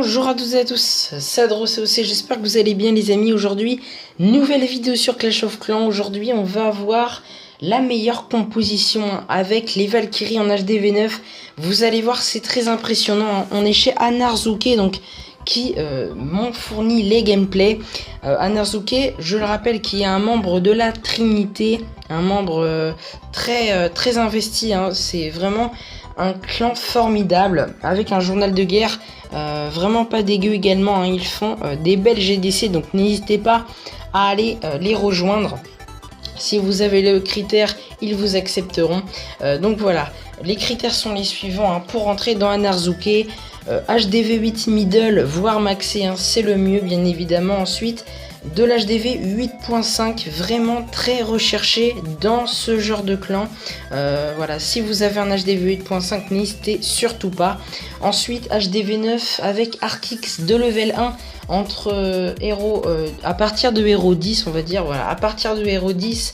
Bonjour à toutes et à tous, c'est COC, j'espère que vous allez bien les amis. Aujourd'hui, nouvelle vidéo sur Clash of Clans. Aujourd'hui, on va avoir la meilleure composition avec les Valkyries en HDV9. Vous allez voir, c'est très impressionnant. On est chez Anarzuke, donc qui m'ont fourni les gameplays. Anarzuke, je le rappelle, qui est un membre de la Trinité, un membre très investi. C'est vraiment un clan formidable avec un journal de guerre vraiment pas dégueu également. Ils font des belles GDC, donc n'hésitez pas à aller les rejoindre. Si vous avez le critère, ils vous accepteront. Donc voilà, les critères sont les suivants pour entrer dans Anarzuke. HDV8 middle, voire maxé, c'est le mieux bien évidemment. Ensuite, de l'HDV 8.5, vraiment très recherché dans ce genre de clan. Voilà, si vous avez un HDV 8.5, n'hésitez surtout pas. Ensuite, HDV 9 avec Archix de level 1 entre héros, à partir de héros 10, on va dire. Voilà, à partir de héros 10.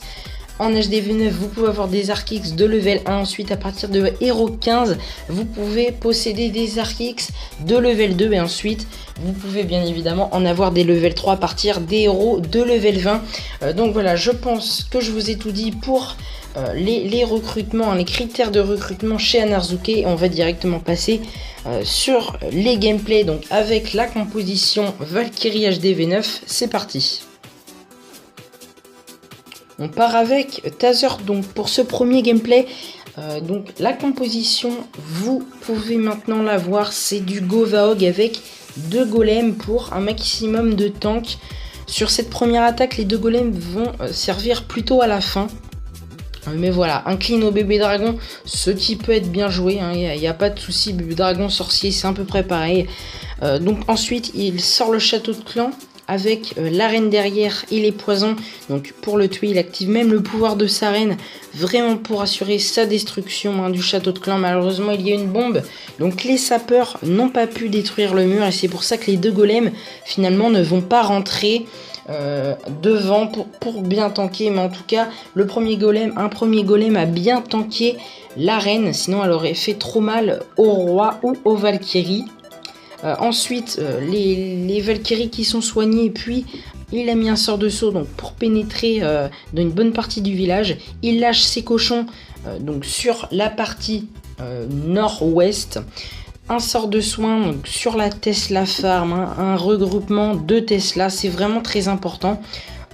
En HDV9, vous pouvez avoir des Archix de level 1. Ensuite, à partir de héros 15, vous pouvez posséder des Archix de level 2. Et ensuite, vous pouvez bien évidemment en avoir des level 3 à partir des héros de level 20. Donc voilà, je pense que je vous ai tout dit pour les recrutements, les critères de recrutement chez Anarzuke. On va directement passer sur les gameplays, donc avec la composition Valkyrie HDV9. C'est parti. On part avec Taser donc pour ce premier gameplay. Donc la composition, vous pouvez maintenant la voir, c'est du Govahog avec 2 golems pour un maximum de tank. Sur cette première attaque, les 2 golems vont servir plutôt à la fin. Mais voilà, incline au bébé dragon, ce qui peut être bien joué, il n'y a pas de souci. Bébé dragon sorcier, c'est à peu près pareil. Donc ensuite, il sort le château de clan avec l'arène derrière et les poisons. Donc pour le tuer, il active même le pouvoir de sa reine, vraiment pour assurer sa destruction du château de clan. Malheureusement, il y a une bombe, donc les sapeurs n'ont pas pu détruire le mur, et c'est pour ça que les 2 golems finalement ne vont pas rentrer devant pour bien tanker. Mais en tout cas, un premier golem a bien tanké la reine, sinon elle aurait fait trop mal au roi ou aux Valkyries. Ensuite, les Valkyries qui sont soignées, puis il a mis un sort de saut donc pour pénétrer dans une bonne partie du village. Il lâche ses cochons donc sur la partie nord-ouest. Un sort de soin donc sur la Tesla Farm, un regroupement de Tesla, c'est vraiment très important.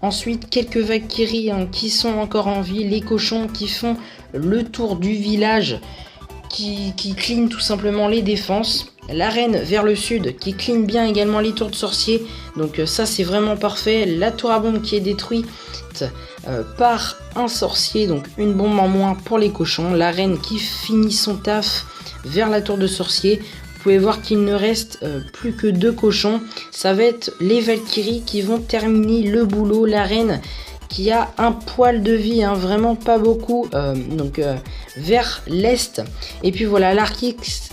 Ensuite, quelques Valkyries qui sont encore en vie, les cochons qui font le tour du village, qui clean tout simplement les défenses. La reine vers le sud qui clean bien également les tours de sorcier, donc ça c'est vraiment parfait. La tour à bombe qui est détruite par un sorcier, donc une bombe en moins pour les cochons. La reine qui finit son taf vers la tour de sorcier. Vous pouvez voir qu'il ne reste plus que 2 cochons. Ça va être les Valkyries qui vont terminer le boulot. La reine qui a un poil de vie, vraiment pas beaucoup, donc vers l'est. Et puis voilà, l'Archix,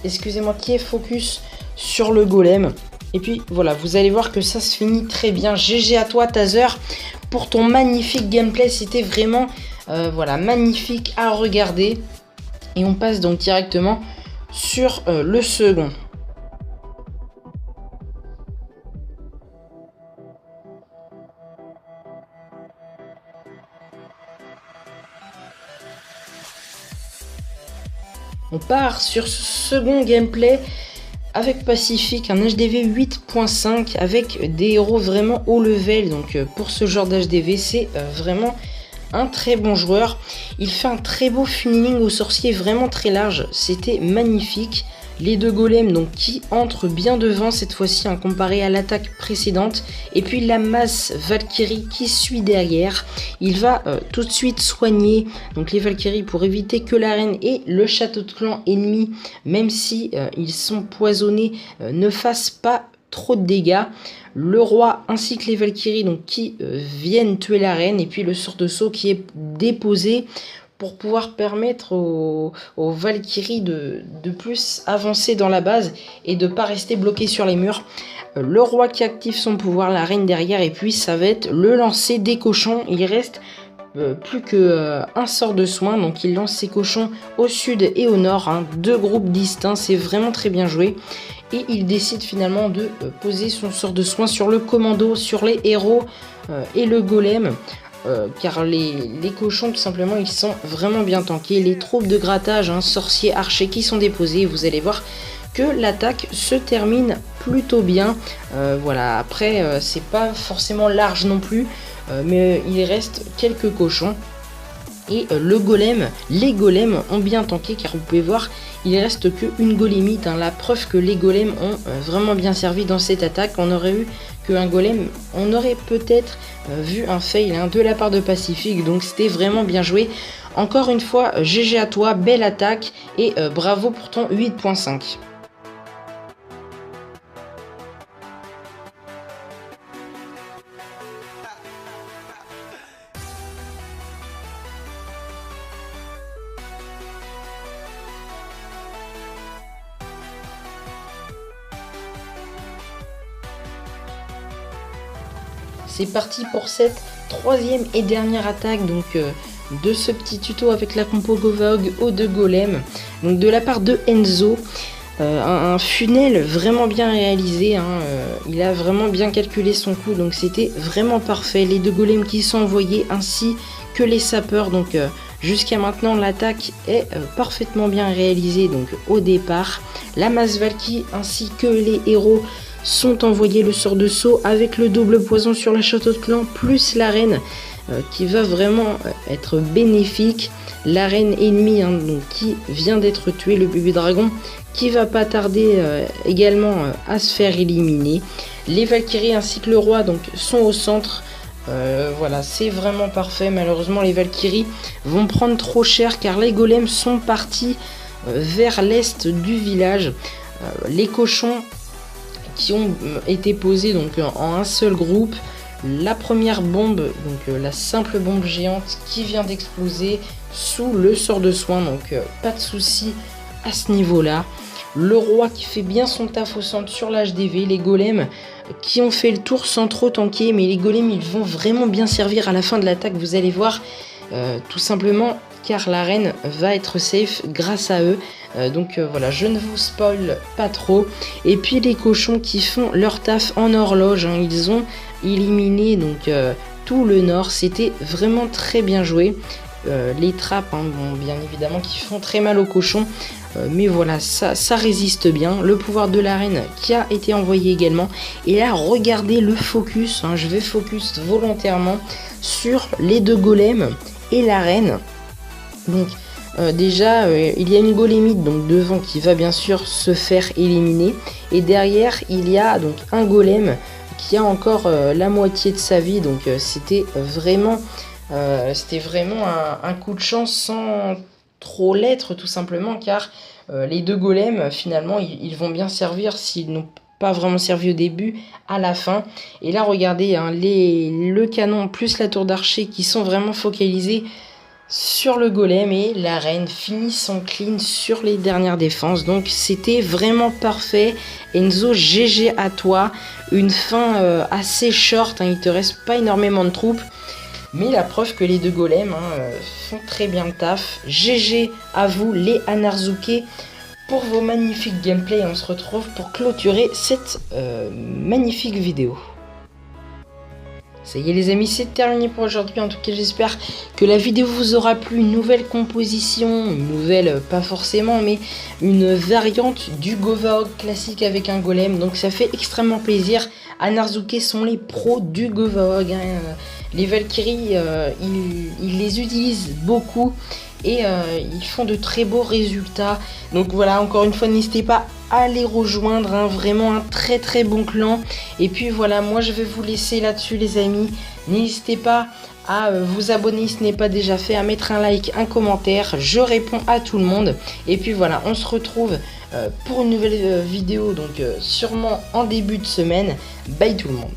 excusez-moi, qui est focus sur le golem. Et puis voilà, vous allez voir que ça se finit très bien. GG à toi Taser pour ton magnifique gameplay, c'était vraiment voilà, magnifique à regarder. Et on passe donc directement sur le second. On part sur ce second gameplay avec Pacific, un HDV 8.5 avec des héros vraiment haut level. Donc pour ce genre d'HDV, c'est vraiment un très bon joueur. Il fait un très beau funneling au sorcier, vraiment très large, c'était magnifique. Les 2 golems donc qui entrent bien devant cette fois-ci comparé à l'attaque précédente. Et puis la masse Valkyrie qui suit derrière. Il va tout de suite soigner donc les Valkyries pour éviter que la reine et le château de clan ennemi, même si ils sont poisonnés, ne fassent pas trop de dégâts. Le roi ainsi que les Valkyries donc qui viennent tuer la reine, et puis le sort de saut qui est déposé pour pouvoir permettre aux Valkyries de plus avancer dans la base et de ne pas rester bloqué sur les murs. Le roi qui active son pouvoir, la reine derrière, et puis ça va être le lancer des cochons. Il reste plus qu'un sort de soin. Donc il lance ses cochons au sud et au nord, hein, 2 groupes distincts, c'est vraiment très bien joué. Et il décide finalement de poser son sort de soin sur le commando, sur les héros et le golem. Car les cochons tout simplement ils sont vraiment bien tankés. Les troupes de grattage, hein, sorciers, archers qui sont déposés, vous allez voir que l'attaque se termine plutôt bien. Voilà, après c'est pas forcément large non plus, mais il reste quelques cochons. Et les golems ont bien tanké, car vous pouvez voir, il reste qu'une golemite, hein, la preuve que les golems ont vraiment bien servi dans cette attaque. On aurait eu qu'un golem, on aurait peut-être vu un fail, hein, de la part de Pacific, donc c'était vraiment bien joué. Encore une fois, GG à toi, belle attaque, et bravo pour ton 8.5. C'est parti pour cette 3e et dernière attaque donc de ce petit tuto avec la compo Govog aux 2 golems. Donc de la part de Enzo, un funnel vraiment bien réalisé, hein, il a vraiment bien calculé son coup, donc c'était vraiment parfait. Les 2 golems qui sont envoyés ainsi que les sapeurs, donc jusqu'à maintenant l'attaque est parfaitement bien réalisée. Donc au départ, la masse Valky ainsi que les héros sont envoyés, le sort de saut avec le double poison sur la château de clan plus l'arène qui va vraiment être bénéfique. L'arène ennemie, hein, donc, qui vient d'être tuée, le bébé dragon qui va pas tarder également à se faire éliminer. Les Valkyries ainsi que le roi donc sont au centre. Voilà, c'est vraiment parfait. Malheureusement les Valkyries vont prendre trop cher car les golems sont partis vers l'est du village. Les cochons qui ont été posés donc en un seul groupe. La première bombe, donc la simple bombe géante qui vient d'exploser sous le sort de soin, donc pas de souci à ce niveau là. Le roi qui fait bien son taf au centre sur l'HDV, les golems qui ont fait le tour sans trop tanker, mais les golems ils vont vraiment bien servir à la fin de l'attaque, vous allez voir, tout simplement car l'arène va être safe grâce à eux. Donc voilà, je ne vous spoil pas trop. Et puis les cochons qui font leur taf en horloge, hein, ils ont éliminé donc tout le nord, c'était vraiment très bien joué. Les trappes, hein, bon, bien évidemment qui font très mal aux cochons, mais voilà, ça résiste bien. Le pouvoir de l'arène qui a été envoyé également. Et là regardez le focus, hein, je vais focus volontairement sur les 2 golems et l'arène. Donc déjà il y a une golemite donc devant qui va bien sûr se faire éliminer, et derrière il y a donc un golem qui a encore la moitié de sa vie. Donc c'était vraiment un coup de chance sans trop l'être, tout simplement, car les 2 golems finalement ils vont bien servir s'ils n'ont pas vraiment servi au début, à la fin. Et là regardez, hein, le canon plus la tour d'archer qui sont vraiment focalisés sur le golem, et la reine finit son clean sur les dernières défenses. Donc c'était vraiment parfait. Enzo, GG à toi. Une fin assez short, hein, il te reste pas énormément de troupes, mais la preuve que les 2 golems, hein, font très bien le taf. GG à vous les Anarzuke pour vos magnifiques gameplays. On se retrouve pour clôturer cette magnifique vidéo. Ça y est les amis, c'est terminé pour aujourd'hui. En tout cas j'espère que la vidéo vous aura plu. Une nouvelle composition, une nouvelle pas forcément, mais une variante du Govog classique avec un golem. Donc ça fait extrêmement plaisir. Anarzuke sont les pros du Govog, hein. Les Valkyries, ils les utilisent beaucoup et ils font de très beaux résultats. Donc voilà, encore une fois, n'hésitez pas à les rejoindre, hein, vraiment un très très bon clan. Et puis voilà, moi je vais vous laisser là-dessus les amis. N'hésitez pas à vous abonner si ce n'est pas déjà fait, à mettre un like, un commentaire, je réponds à tout le monde. Et puis voilà, on se retrouve pour une nouvelle vidéo, donc sûrement en début de semaine. Bye tout le monde.